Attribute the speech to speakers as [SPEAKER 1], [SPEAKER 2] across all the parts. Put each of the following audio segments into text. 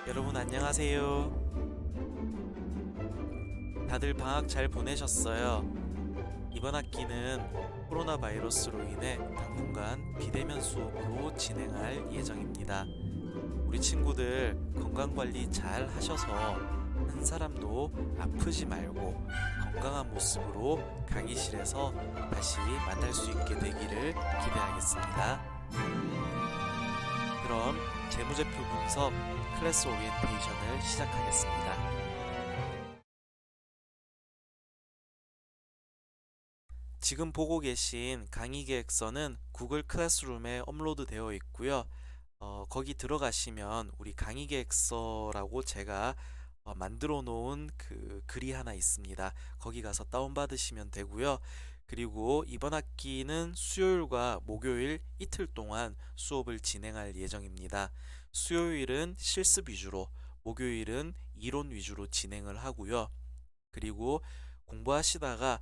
[SPEAKER 1] 여러분 안녕하세요. 다들 방학 잘 보내셨어요? 이번 학기는 코로나 바이러스로 인해 당분간 비대면 수업으로 진행할 예정입니다. 우리 친구들 건강 관리 잘 하셔서 한 사람도 아프지 말고 건강한 모습으로 강의실에서 다시 만날 수 있게 되기를 기대하겠습니다. 그럼 재무제표 분석 클래스 오리엔테이션을 시작하겠습니다. 지금 보고 계신 강의 계획서는 구글 클래스룸에 업로드 되어 있고요. 거기 들어가시면 우리 강의 계획서라고 제가 만들어 놓은 그 글이 하나 있습니다. 거기 가서 다운받으시면 되고요. 그리고 이번 학기는 수요일과 목요일 이틀 동안 수업을 진행할 예정입니다. 수요일은 실습 위주로, 목요일은 이론 위주로 진행을 하고요. 그리고 공부하시다가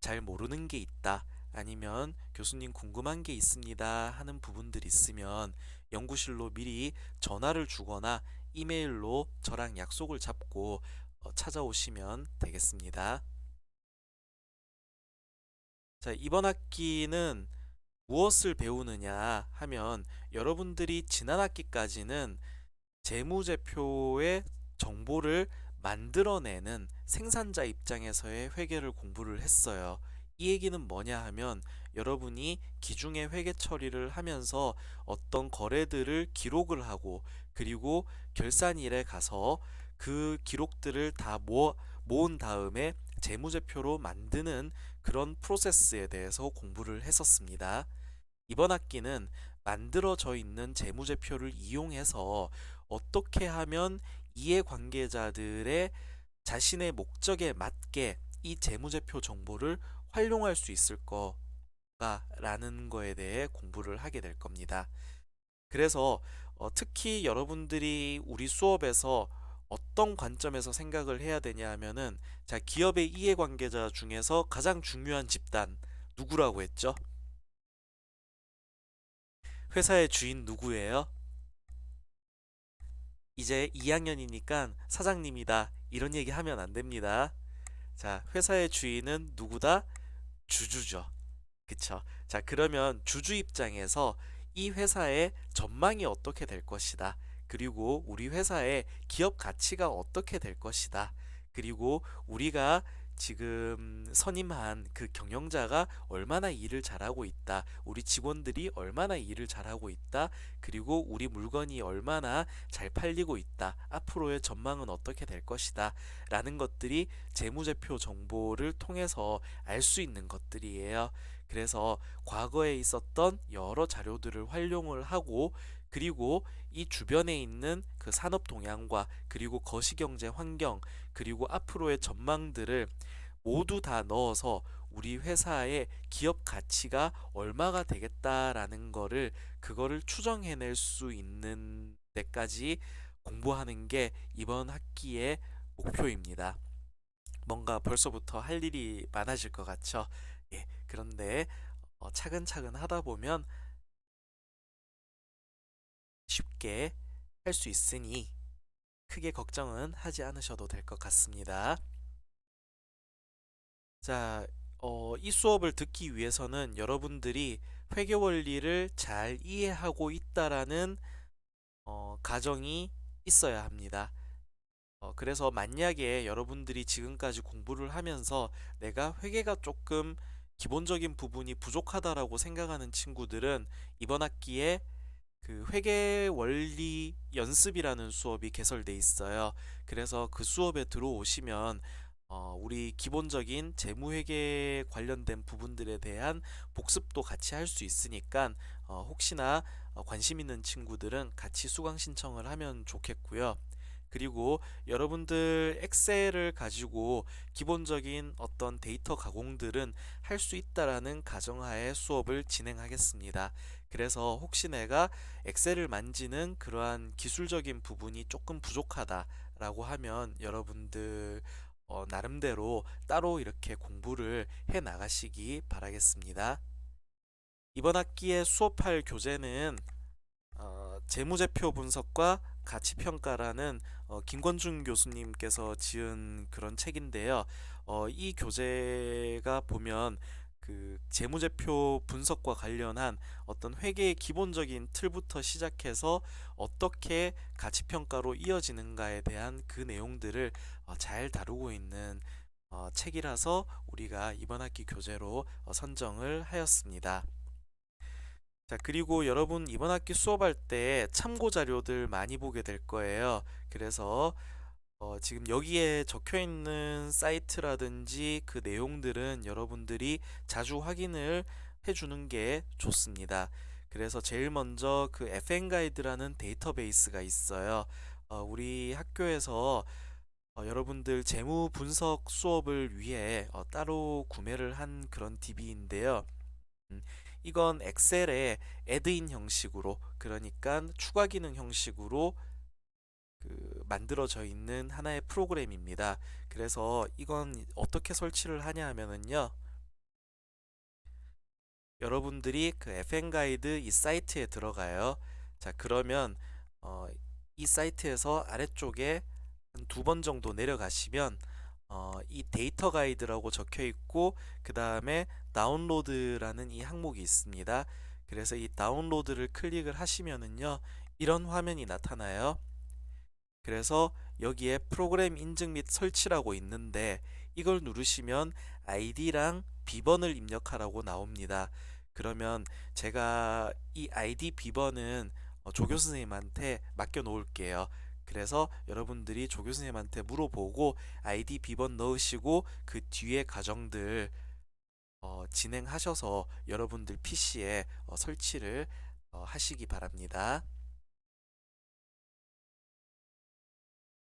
[SPEAKER 1] 잘 모르는 게 있다, 아니면 교수님 궁금한 게 있습니다 하는 부분들이 있으면 연구실로 미리 전화를 주거나 이메일로 저랑 약속을 잡고 찾아오시면 되겠습니다. 자, 이번 학기는 무엇을 배우느냐 하면 여러분들이 지난 학기까지는 재무제표의 정보를 만들어내는 생산자 입장에서의 회계를 공부를 했어요. 이 얘기는 뭐냐 하면 여러분이 기중의 회계 처리를 하면서 어떤 거래들을 기록을 하고 그리고 결산일에 가서 그 기록들을 다 모은 다음에 재무제표로 만드는 그런 프로세스에 대해서 공부를 했었습니다. 이번 학기는 만들어져 있는 재무제표를 이용해서 어떻게 하면 이해관계자들의 자신의 목적에 맞게 이 재무제표 정보를 활용할 수 있을 거라는 거에 대해 공부를 하게 될 겁니다. 그래서 특히 여러분들이 우리 수업에서 어떤 관점에서 생각을 해야 되냐 하면은, 자, 기업의 이해관계자 중에서 가장 중요한 집단 누구라고 했죠? 회사의 주인 누구예요? 이제 2학년이니까 사장님이다, 이런 얘기 하면 안 됩니다. 자, 회사의 주인은 누구다? 주주죠. 그쵸? 자, 그러면 주주 입장에서 이 회사의 전망이 어떻게 될 것이다. 그리고 우리 회사의 기업 가치가 어떻게 될 것이다. 그리고 우리가 지금 선임한 그 경영자가 얼마나 일을 잘하고 있다. 우리 직원들이 얼마나 일을 잘하고 있다. 그리고 우리 물건이 얼마나 잘 팔리고 있다. 앞으로의 전망은 어떻게 될 것이다. 라는 것들이 재무제표 정보를 통해서 알 수 있는 것들이에요. 그래서 과거에 있었던 여러 자료들을 활용을 하고, 그리고 이 주변에 있는 그 산업 동향과 그리고 거시경제 환경 그리고 앞으로의 전망들을 모두 다 넣어서 우리 회사의 기업 가치가 얼마가 되겠다라는 거를, 그거를 추정해낼 수 있는 데까지 공부하는 게 이번 학기의 목표입니다. 뭔가 벌써부터 할 일이 많아질 것 같죠? 예, 그런데 차근차근 하다 보면 쉽게 할 수 있으니 크게 걱정은 하지 않으셔도 될 것 같습니다. 자, 이 수업을 듣기 위해서는 여러분들이 회계 원리를 잘 이해하고 있다라는 가정이 있어야 합니다. 그래서 만약에 여러분들이 지금까지 공부를 하면서 내가 회계가 조금 기본적인 부분이 부족하다라고 생각하는 친구들은 이번 학기에 그 회계 원리 연습이라는 수업이 개설돼 있어요. 그래서 그 수업에 들어오시면 우리 기본적인 재무회계 관련된 부분들에 대한 복습도 같이 할 수 있으니까 혹시나 관심 있는 친구들은 같이 수강 신청을 하면 좋겠고요. 그리고 여러분들 엑셀을 가지고 기본적인 어떤 데이터 가공들은 할 수 있다라는 가정하에 수업을 진행하겠습니다. 그래서 혹시 내가 엑셀을 만지는 그러한 기술적인 부분이 조금 부족하다라고 하면 여러분들 나름대로 따로 이렇게 공부를 해 나가시기 바라겠습니다. 이번 학기에 수업할 교재는 재무제표 분석과 가치평가라는 김권중 교수님께서 지은 그런 책인데요. 이 교재가 보면 그 재무제표 분석과 관련한 어떤 회계의 기본적인 틀부터 시작해서 어떻게 가치평가로 이어지는가에 대한 그 내용들을 잘 다루고 있는 책이라서 우리가 이번 학기 교재로 선정을 하였습니다. 자, 그리고 여러분 이번 학기 수업할 때 참고 자료들 많이 보게 될 거예요. 그래서 지금 여기에 적혀 있는 사이트라든지 그 내용들은 여러분들이 자주 확인을 해주는 게 좋습니다. 그래서 제일 먼저 그 FN 가이드라는 데이터베이스가 있어요. 우리 학교에서 여러분들 재무 분석 수업을 위해 따로 구매를 한 그런 DB인데요. 음, 이건 엑셀에 애드인 형식으로, 그러니까 추가 기능 형식으로 만들어져 있는 하나의 프로그램입니다. 그래서 이건 어떻게 설치를 하냐 하면은요. 여러분들이 그 FN 가이드 이 사이트에 들어가요. 자, 그러면 어, 이 사이트에서 아래쪽에 한 두 번 정도 내려가시면 이 데이터 가이드라고 적혀 있고 그 다음에 다운로드라는 이 항목이 있습니다. 그래서 이 다운로드를 클릭을 하시면은요. 이런 화면이 나타나요. 그래서 여기에 프로그램 인증 및 설치라고 있는데 이걸 누르시면 아이디랑 비번을 입력하라고 나옵니다. 그러면 제가 이 아이디 비번은 조교 선생님한테 맡겨 놓을게요. 그래서 여러분들이 조교 선생님한테 물어보고 아이디 비번 넣으시고 그 뒤에 과정들 진행하셔서 여러분들 PC에 설치를 하시기 바랍니다.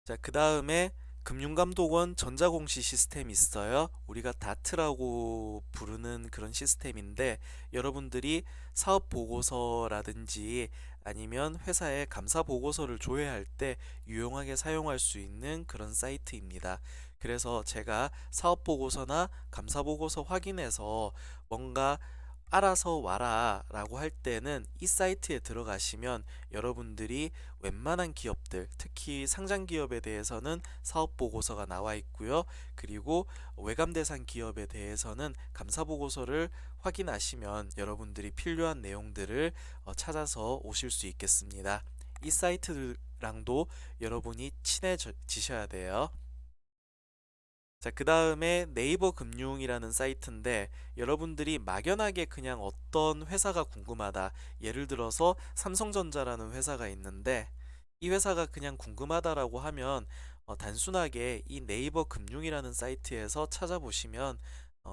[SPEAKER 1] 자, 그 다음에 금융감독원 전자공시 시스템이 있어요. 우리가 다트라고 부르는 그런 시스템인데 여러분들이 사업 보고서라든지 아니면 회사의 감사 보고서를 조회할 때 유용하게 사용할 수 있는 그런 사이트입니다. 그래서 제가 사업 보고서나 감사 보고서 확인해서 뭔가 알아서 와라 라고 할 때는 이 사이트에 들어가시면 여러분들이 웬만한 기업들, 특히 상장 기업에 대해서는 사업 보고서가 나와 있고요. 그리고 외감 대상 기업에 대해서는 감사 보고서를 확인하시면 여러분들이 필요한 내용들을 찾아서 오실 수 있겠습니다. 이 사이트랑도 여러분이 친해지셔야 돼요. 자, 그 다음에 네이버 금융이라는 사이트인데 여러분들이 막연하게 그냥 어떤 회사가 궁금하다. 예를 들어서 삼성전자라는 회사가 있는데 이 회사가 그냥 궁금하다라고 하면 단순하게 이 네이버 금융이라는 사이트에서 찾아보시면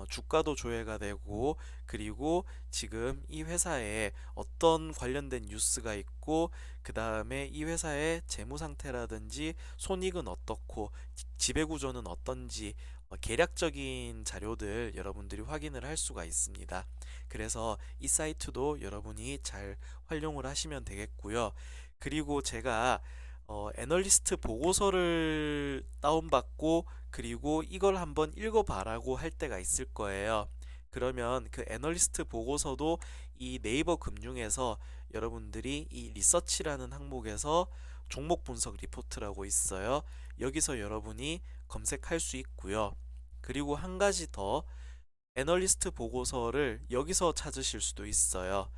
[SPEAKER 1] 주가도 조회가 되고 그리고 지금 이 회사에 어떤 관련된 뉴스가 있고 그 다음에 이 회사의 재무 상태라든지 손익은 어떻고 지배 구조는 어떤지 계략적인 자료들 여러분들이 확인을 할 수가 있습니다. 그래서 이 사이트도 여러분이 잘 활용을 하시면 되겠고요. 그리고 제가 애널리스트 보고서를 다운받고 그리고 이걸 한번 읽어봐라고 할 때가 있을 거예요. 그러면 그 애널리스트 보고서도 이 네이버 금융에서 여러분들이 이 리서치라는 항목에서 종목 분석 리포트라고 있어요. 여기서 여러분이 검색할 수 있고요. 그리고 한 가지 더 애널리스트 보고서를 여기서 찾으실 수도 있어요.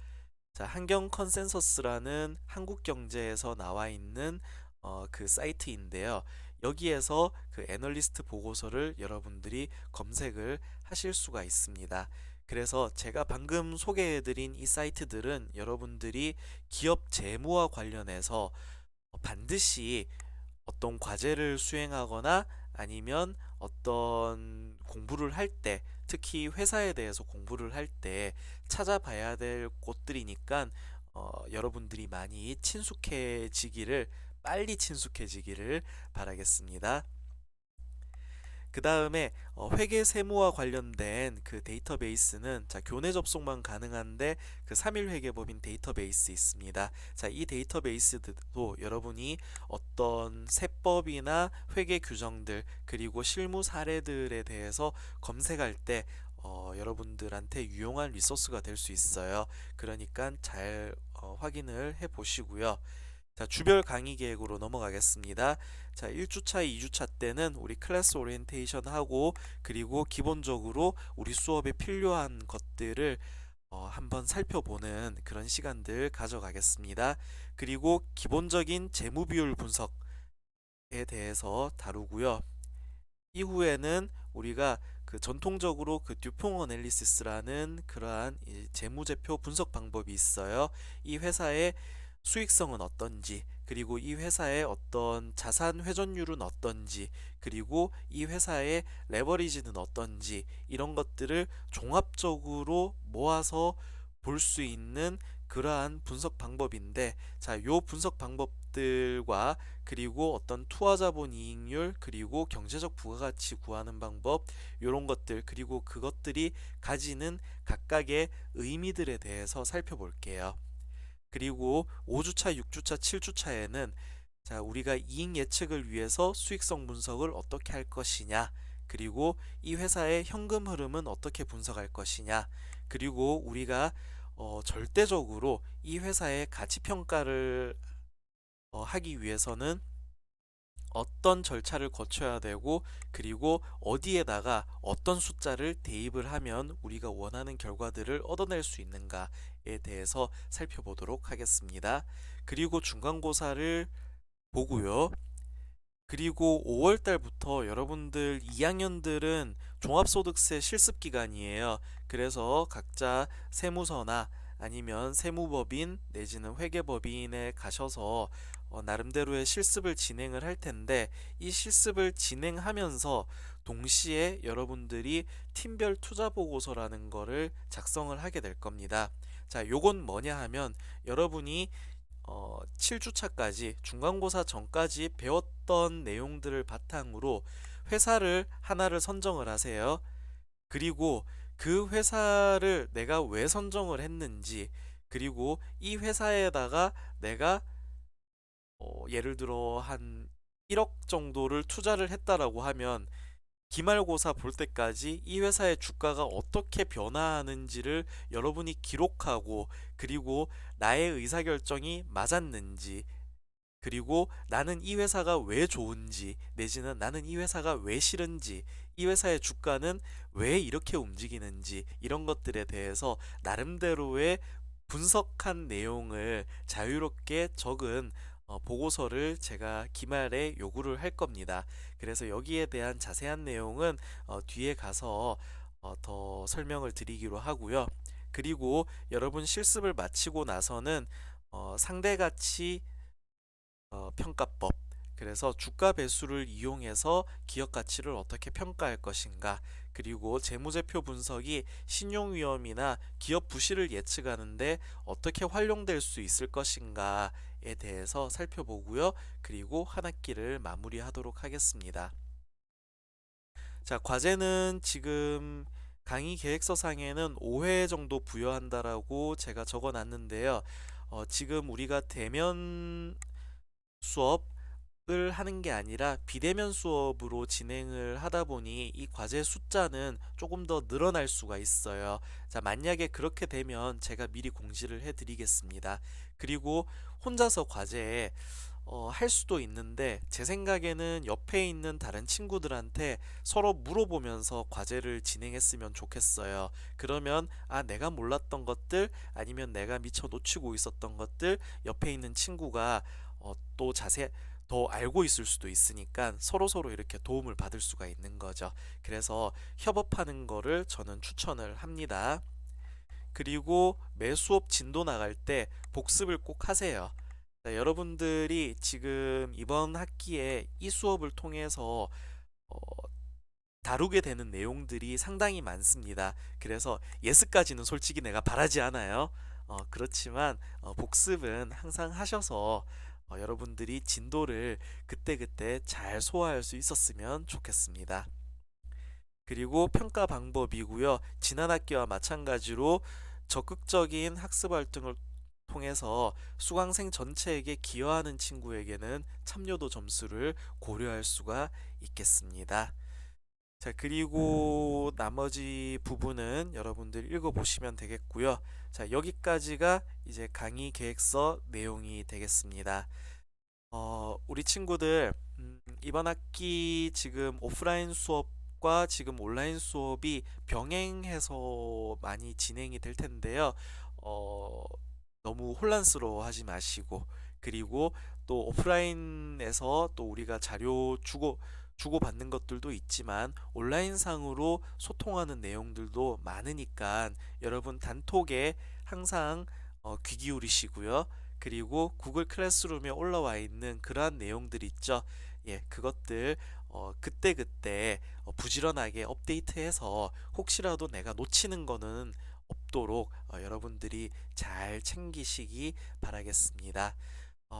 [SPEAKER 1] 자, 한경 컨센서스라는 한국 경제에서 나와 있는 그 사이트인데요. 여기에서 그 애널리스트 보고서를 여러분들이 검색을 하실 수가 있습니다. 그래서 제가 방금 소개해드린 이 사이트들은 여러분들이 기업 재무와 관련해서 반드시 어떤 과제를 수행하거나 아니면 어떤 공부를 할 때, 특히 회사에 대해서 공부를 할 때 찾아봐야 될 곳들이니까 여러분들이 많이 친숙해지기를 빨리 친숙해지기를 바라겠습니다. 그 다음에 회계 세무와 관련된 그 데이터베이스는 자, 교내 접속만 가능한데 그 3일 회계법인 데이터베이스 있습니다. 자, 이 데이터베이스도 여러분이 어떤 세법이나 회계 규정들 그리고 실무 사례들에 대해서 검색할 때 여러분들한테 유용한 리소스가 될 수 있어요. 그러니까 잘 확인을 해 보시고요. 자, 주별 강의 계획으로 넘어가겠습니다. 자, 1주차, 2주차 때는 우리 클래스 오리엔테이션 하고 그리고 기본적으로 우리 수업에 필요한 것들을 한번 살펴보는 그런 시간들 가져가겠습니다. 그리고 기본적인 재무 비율 분석에 대해서 다루고요. 이후에는 우리가 그 전통적으로 그 듀퐁 어널리시스라는 그러한 이 재무제표 분석 방법이 있어요. 이 회사의 수익성은 어떤지, 그리고 이 회사의 어떤 자산 회전율은 어떤지, 그리고 이 회사의 레버리지는 어떤지, 이런 것들을 종합적으로 모아서 볼 수 있는 그러한 분석 방법인데, 자, 요 분석 방법들과 그리고 어떤 투하자본 이익률, 그리고 경제적 부가가치 구하는 방법, 이런 것들, 그리고 그것들이 가지는 각각의 의미들에 대해서 살펴볼게요. 그리고 5주차, 6주차, 7주차에는 자, 우리가 이익 예측을 위해서 수익성 분석을 어떻게 할 것이냐, 그리고 이 회사의 현금 흐름은 어떻게 분석할 것이냐, 그리고 우리가 절대적으로 이 회사의 가치 평가를 하기 위해서는 어떤 절차를 거쳐야 되고 그리고 어디에다가 어떤 숫자를 대입을 하면 우리가 원하는 결과들을 얻어낼 수 있는가에 대해서 살펴보도록 하겠습니다. 그리고 중간고사를 보고요. 그리고 5월 달부터 여러분들 2학년들은 종합소득세 실습 기간이에요. 그래서 각자 세무서나 아니면 세무법인 내지는 회계법인에 가셔서 나름대로의 실습을 진행을 할 텐데, 이 실습을 진행하면서 동시에 여러분들이 팀별 투자 보고서라는 거를 작성을 하게 될 겁니다. 자, 요건 뭐냐 하면 여러분이 7주차까지 중간고사 전까지 배웠던 내용들을 바탕으로 회사를 하나를 선정을 하세요. 그리고 그 회사를 내가 왜 선정을 했는지, 그리고 이 회사에다가 내가 예를 들어 한 1억 정도를 투자를 했다라고 하면 기말고사 볼 때까지 이 회사의 주가가 어떻게 변화하는지를 여러분이 기록하고, 그리고 나의 의사결정이 맞았는지, 그리고 나는 이 회사가 왜 좋은지, 내지는 나는 이 회사가 왜 싫은지, 이 회사의 주가는 왜 이렇게 움직이는지, 이런 것들에 대해서 나름대로의 분석한 내용을 자유롭게 적은 보고서를 제가 기말에 요구를 할 겁니다. 그래서 여기에 대한 자세한 내용은 뒤에 가서 더 설명을 드리기로 하고요. 그리고 여러분 실습을 마치고 나서는 상대가치 평가법, 그래서 주가 배수를 이용해서 기업 가치를 어떻게 평가할 것인가, 그리고 재무제표 분석이 신용 위험이나 기업 부실을 예측하는데 어떻게 활용될 수 있을 것인가에 대해서 살펴보고요. 그리고 한 학기를 마무리하도록 하겠습니다. 자, 과제는 지금 강의 계획서상에는 5회 정도 부여한다라고 제가 적어 놨는데요. 지금 우리가 대면 수업을 하는 게 아니라 비대면 수업으로 진행을 하다 보니 이 과제 숫자는 조금 더 늘어날 수가 있어요. 자, 만약에 그렇게 되면 제가 미리 공지를 해 드리겠습니다. 그리고 혼자서 과제에 할 수도 있는데, 제 생각에는 옆에 있는 다른 친구들한테 서로 물어보면서 과제를 진행했으면 좋겠어요. 그러면 내가 몰랐던 것들, 아니면 내가 미처 놓치고 있었던 것들 옆에 있는 친구가 또 더 알고 있을 수도 있으니까 서로서로 이렇게 도움을 받을 수가 있는 거죠. 그래서 협업하는 거를 저는 추천을 합니다. 그리고 매 수업 진도 나갈 때 복습을 꼭 하세요. 자, 여러분들이 지금 이번 학기에 이 수업을 통해서 어, 다루게 되는 내용들이 상당히 많습니다. 그래서 예습까지는 솔직히 내가 바라지 않아요. 그렇지만 복습은 항상 하셔서 여러분들이 진도를 그때그때 잘 소화할 수 있었으면 좋겠습니다. 그리고 평가 방법이고요. 지난 학기와 마찬가지로 적극적인 학습 활동을 통해서 수강생 전체에게 기여하는 친구에게는 참여도 점수를 고려할 수가 있겠습니다. 자, 그리고 나머지 부분은 여러분들 읽어보시면 되겠고요. 자, 여기까지가 이제 강의 계획서 내용이 되겠습니다. 우리 친구들, 이번 학기 지금 오프라인 수업과 지금 온라인 수업이 병행해서 많이 진행이 될 텐데요. 어, 너무 혼란스러워 하지 마시고, 그리고 또 오프라인에서 또 우리가 자료 주고받는 것들도 있지만, 온라인상으로 소통하는 내용들도 많으니까 여러분 단톡에 항상 귀 기울이시고요. 그리고 구글 클래스룸에 올라와 있는 그러한 내용들 있죠. 예, 그것들 그때그때 부지런하게 업데이트해서 혹시라도 내가 놓치는 거는 없도록 여러분들이 잘 챙기시기 바라겠습니다.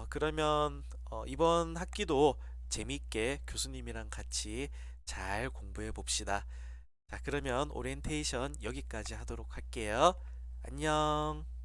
[SPEAKER 1] 그러면 이번 학기도 재밌게 교수님이랑 같이 잘 공부해 봅시다. 자, 그러면 오리엔테이션 여기까지 하도록 할게요. 안녕.